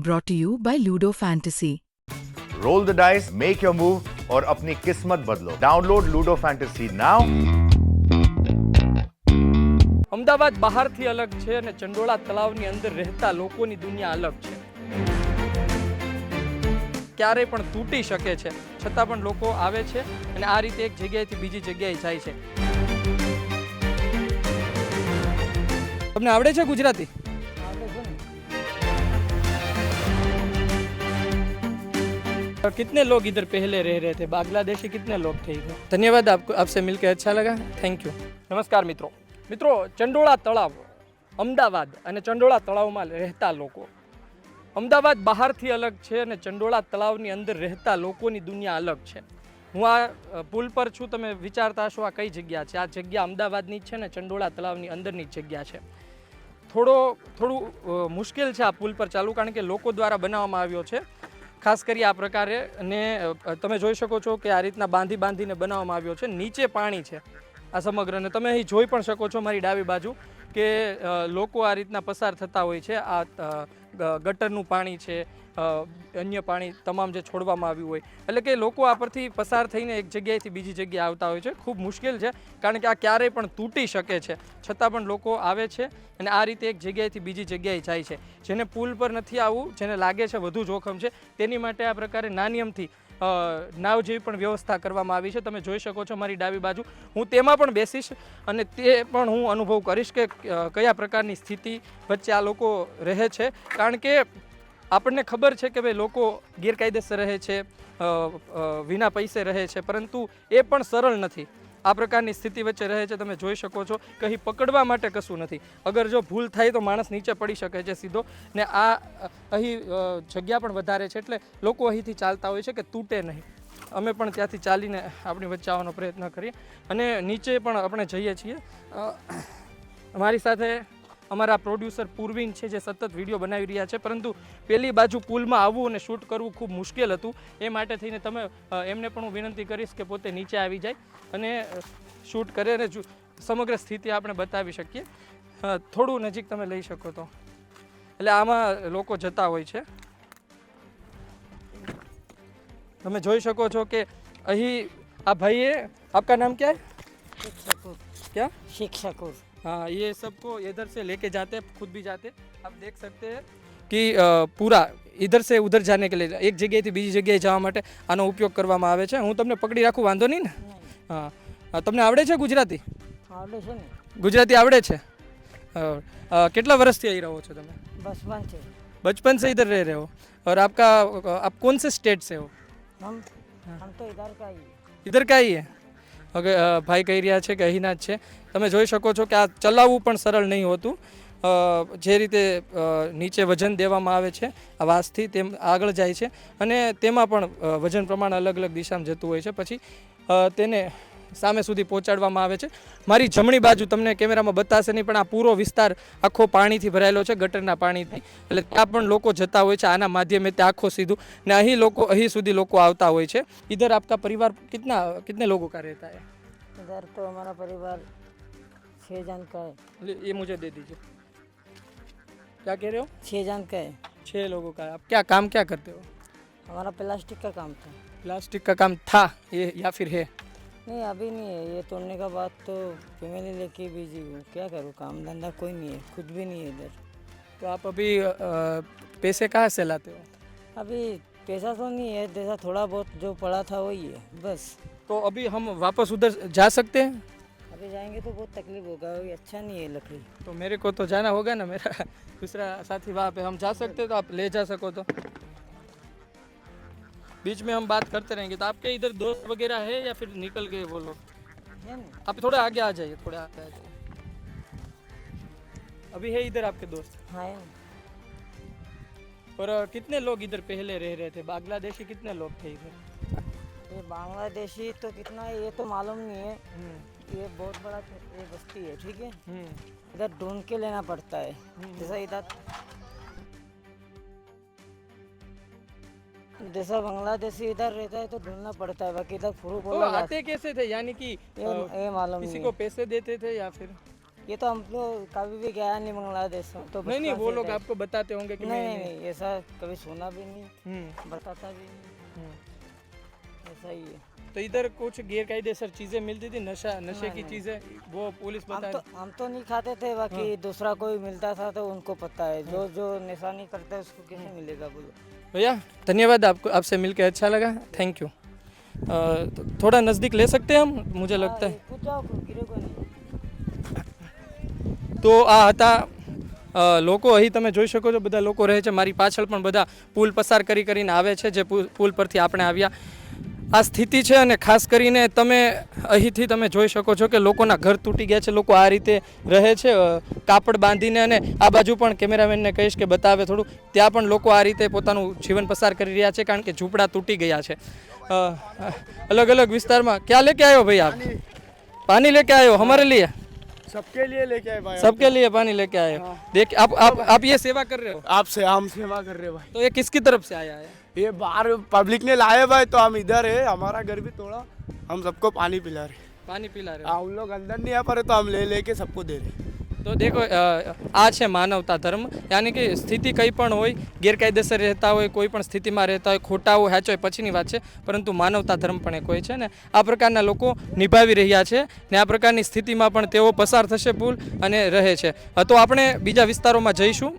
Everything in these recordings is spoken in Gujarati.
brought to you by Ludo Fantasy. Roll the dice, make your move और अपनी किस्मत बदलो. Download Ludo Fantasy now. Ahmedabad બહારથી અલગ છે અને ચંડોળા તળાવની અંદર રહેતા લોકોની દુનિયા અલગ છે. ક્યારેય પણ તૂટી શકે છે, છતાં પણ લોકો આવે છે અને આ રીતે એક જગ્યાએથી બીજી જગ્યાએ જાય છે. તમને આવડે છે ગુજરાતી? कितने लोग इधर पहले रह रहे थे? बांग्लादेशी कितने लोग थे इधर? धन्यवाद, आपको आपसे मिलकर अच्छा लगा. Thank you. नमस्कार મિત્રો. ચંડોળા તળાવ, અમદાવાદ અને ચંડોળા તળાવમાં રહેતા લોકો. અમદાવાદ બહારથી અલગ છે અને ચંડોળા તળાવની અંદર રહેતા લોકોની દુનિયા અલગ છે. હું આ પુલ પર છું. તમે વિચારતા હશો આ કઈ જગ્યા છે? આ જગ્યા અમદાવાદની જ છે ને ચંડોળા તળાવની અંદરની જ જગ્યા છે. થોડું મુશ્કેલ છે આ પુલ પર ચાલવું, કારણ કે લોકો દ્વારા બનાવવામાં આવ્યો છે ખાસ કરી આ પ્રકારે. અને તમે જોઈ શકો છો કે આ રીતના બાંધીને બનાવવામાં આવ્યો છે. નીચે પાણી છે આ સમગ્ર, અને તમે અહીં જોઈ પણ શકો છો મારી ડાબી બાજુ કે લોકો આ રીતના પસાર થતા હોય છે. આ ગટરનું પાણી છે, અન્ય પાણી તમામ જે છોડવામાં આવ્યું હોય, એટલે કે લોકો આ પરથી પસાર થઈને એક જગ્યાએથી બીજી જગ્યાએ આવતા હોય છે. ખૂબ મુશ્કેલ છે, કારણ કે આ ક્યારેય પણ તૂટી શકે છે, છતાં પણ લોકો આવે છે અને આ રીતે એક જગ્યાએથી બીજી જગ્યાએ જાય છે. જેને પુલ પર નથી આવવું, જેને લાગે છે વધુ જોખમ છે, તેની માટે આ પ્રકારે નાની અમથી નાવ જેવી પણ વ્યવસ્થા કરવામાં આવી છે. તમે જોઈ શકો છો મારી ડાબી બાજુ. હું તેમાં પણ બેસીશ અને તે પણ હું અનુભવ કરીશ કે કયા પ્રકારની સ્થિતિ વચ્ચે આ લોકો રહે છે. કારણ કે આપણને ખબર છે કે ભાઈ લોકો ગેરકાયદેસર રહે છે, વિના પૈસે રહે છે, પરંતુ એ પણ સરળ નથી. આ પ્રકારની સ્થિતિ વચ્ચે રહે છે. તમે જોઈ શકો છો કે અહીં પકડવા માટે કશું નથી. અગર જો ભૂલ થાય તો માણસ નીચે પડી શકે છે સીધો. ને આ અહીં જગ્યા પણ વધારે છે, એટલે લોકો અહીંથી ચાલતા હોય છે કે તૂટે નહીં. અમે પણ ત્યાંથી ચાલીને આપણી વચ્ચે આવવાનો પ્રયત્ન કરીએ અને નીચે પણ આપણે જઈએ છીએ. અમારી સાથે અમારા પ્રોડ્યુસર પૂર્વિન છે, જે સતત વિડીયો બનાવી રહ્યા છે, પરંતુ પેલી બાજુ પુલમાં આવવું અને શૂટ કરવું ખૂબ મુશ્કેલ હતું. એ માટે થઈને તમે એમને પણ હું વિનંતી કરીશ કે પોતે નીચે આવી જાય અને શૂટ કરે અને સમગ્ર સ્થિતિ આપણે બતાવી શકીએ. થોડું નજીક તમે લઈ શકો તો, એટલે આમાં લોકો જતા હોય છે. તમે જોઈ શકો છો કે અહીં આ ભાઈએ, આપકા નામ क्या है? क्या? शिक्षकों. हाँ, ये सबको इधर से लेके जाते हैं, खुद भी जाते. आप देख सकते हैं कि पूरा इधर से उधर जाने के लिए, એક જગ્યાએથી બીજી જગ્યાએ જવા માટે આનો ઉપયોગ કરવામાં આવે છે. હું તમને પકડી રાખું, વાંધો નહીં ને? હા. તમને આવડે છે ગુજરાતી? आवड़े છે ને? ગુજરાતી આવડે છે? કેટલા વર્ષથી અહીં રહો છો તમે? बचपन से. बचपन से इधर रह रहे हो? और आपका आप कौन से स्टेट से हो? हम तो इधर का ही. इधर का ही है? ઓકે, ભાઈ કહી રહ્યા છે કે અહીંના જ છે. તમે જોઈ શકો છો કે આ ચલાવવું પણ સરળ નહીં હોતું. જે રીતે નીચે વજન દેવામાં આવે છે આ વાસથી, તેમ આગળ જાય છે અને તેમાં પણ વજન પ્રમાણ અલગ અલગ દિશામાં જતું હોય છે. પછી તેને સામે સુધી પહોંચાડવામાં આવે છે. મારી જમણી બાજુ તમને કેમેરામાં બતાશે નહીં, પણ આ પૂરો વિસ્તાર આખો પાણીથી ભરાયેલો છે, ગટરના પાણીથી. એટલે ત્યાં પણ લોકો જતા હોય છે આના માધ્યમે, ત્યાં આખો સીધું. ને અહીં સુધી લોકો આવતા હોય છે. इधर आपका परिवार कितने लोगों का रहता है? इधर तो हमारा परिवार 6 जन का है. ये मुझे दे दीजिए. क्या कह रहे हो? 6 जन का है. 6 लोगों का. आप काम क्या करते हो? हमारा प्लास्टिक का काम था. प्लास्टिक का काम था ये या फिर है? नहीं, अभी नहीं है. ये तोड़ने का बाद तो फैमिली लेके बिजी हूँ. क्या करूँ, काम धंधा कोई नहीं है, खुद भी नहीं है इधर. तो आप अभी पैसे कहाँ से लाते हो? अभी पैसा तो नहीं है, जैसा थोड़ा बहुत जो पड़ा था वही है बस. तो अभी हम वापस उधर जा सकते हैं? अभी जाएंगे तो बहुत तकलीफ होगा, ये अच्छा नहीं है लकड़ी. तो मेरे को तो जाना होगा ना, मेरा दूसरा साथी वहाँ पे. हम जा सकते तो आप ले जा सको तो. बीच में हम बात करते रहेंगे. तो आपके इधर दोस्त वगैरह है या फिर निकल गए वो लोग? है ना? आप थोड़ा आगे आ जाइए, थोड़ा आगे आ जाइए. अभी है इधर आपके दोस्त? हाँ है ना. और कितने लोग इधर पहले रह रहे थे? बांग्लादेशी कितने लोग थे इधर? ये बांग्लादेशी तो कितना है ये तो मालूम नहीं है. ये बहुत बड़ा ये बस्ती है, ठीक है. इधर ढूंढ के लेना पड़ता है. जैसा बांग्लादेशी इधर रहता है तो ढूंढना पड़ता है, बाकी इधर फुरू तो बोला आते कैसे थे? यानी कि ये मालूम किसी नहीं को है. पैसे देते थे या फिर? ये तो हम लोग कभी भी गया नहीं बांग्लादेश में, तो नहीं नहीं, बचपन वो से लोग गए। आपको बताते होंगे कि नहीं मैं नहीं नहीं, ऐसा कभी सुना भी नहीं, हम्म, बताता भी नहीं, हम्म। ऐसा ही है। तो इधर कुछ गैरकायदेसर चीजें मिलती थी, नशे नहीं, की नहीं। चीजें, वो पुलिस बता हम तो नहीं खाते थे, बाकी दूसरा कोई मिलता था तो उनको पता है। जो नशा नहीं करता है उसको कैसे मिलेगा बोलो। भैया धन्यवाद, आपको आपसे मिलकर अच्छा लगा, थैंक यू। थोड़ा नज़दीक ले सकते हैं हम, मुझे लगता है। कुछ जाओ, गिरेगा नहीं। તો આ હતા લોકો, અહીં તમે જોઈ શકો છો બધા લોકો રહે છે, મારી પાછળ પણ બધા પુલ પસાર કરીને આવે છે, જે પુલ પરથી આપણે આવ્યા આ સ્થિતિ છે। અને ખાસ કરીને તમે અહીંથી તમે જોઈ શકો છો કે લોકોના ઘર તૂટી ગયા છે, લોકો આ રીતે રહે છે કાપડ બાંધીને। અને આ બાજુ પણ કેમેરામેનને કહીશ કે બતાવે થોડું, ત્યાં પણ લોકો આ રીતે પોતાનું જીવન પસાર કરી રહ્યા છે, કારણ કે ઝૂંપડા તૂટી ગયા છે। अलग अलग विस्तार में क्या लेके आए हो भाई आप? पानी लेके आए हो हमारे लिए? सबके लिए लेके आए भाई। सबके लिए पानी लेके आए हो। देख आप ये सेवा कर रहे हो, आपसे हम सेवा कर रहे हैं भाई। तो ये किसकी तरफ से आया है? ये बाहर पब्लिक ने लाए भाई, तो हम इधर है, हमारा घर भी तोड़ा, हम सबको पानी पिला रहे हैं। पानी पिला रहे हो। उन लोग अंदर नहीं आ पा रहे, तो हम ले लेके सबको दे रहे हैं। તો દેખો આ છે માનવતા ધર્મ, યાની કે સ્થિતિ કંઈ પણ હોય, ગેરકાયદેસર રહેતા હોય, કોઈ પણ સ્થિતિમાં રહેતા હોય, ખોટા હોય, હેચ હોય, પછીની વાત છે, પરંતુ માનવતા ધર્મ પણ એક હોય છે ને આ પ્રકારના લોકો નિભાવી રહ્યા છે ને આ પ્રકારની સ્થિતિમાં પણ તેઓ પસાર થશે પુલ અને રહે છે। તો આપણે બીજા વિસ્તારોમાં જઈશું,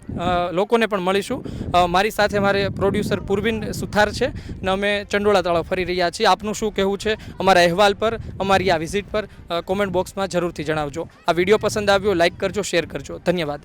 લોકોને પણ મળીશું। મારી સાથે મારે પ્રોડ્યુસર પૂર્વિન સુથાર છે ને અમે ચંડોળા તળાવ ફરી રહ્યા છીએ। આપનું શું કહેવું છે અમારા અહેવાલ પર, અમારી આ વિઝિટ પર, કોમેન્ટ બોક્સમાં જરૂરથી જણાવજો। આ વિડીયો પસંદ આવ્યો લાઈક કરજો, શેર કરજો, ધન્યવાદ।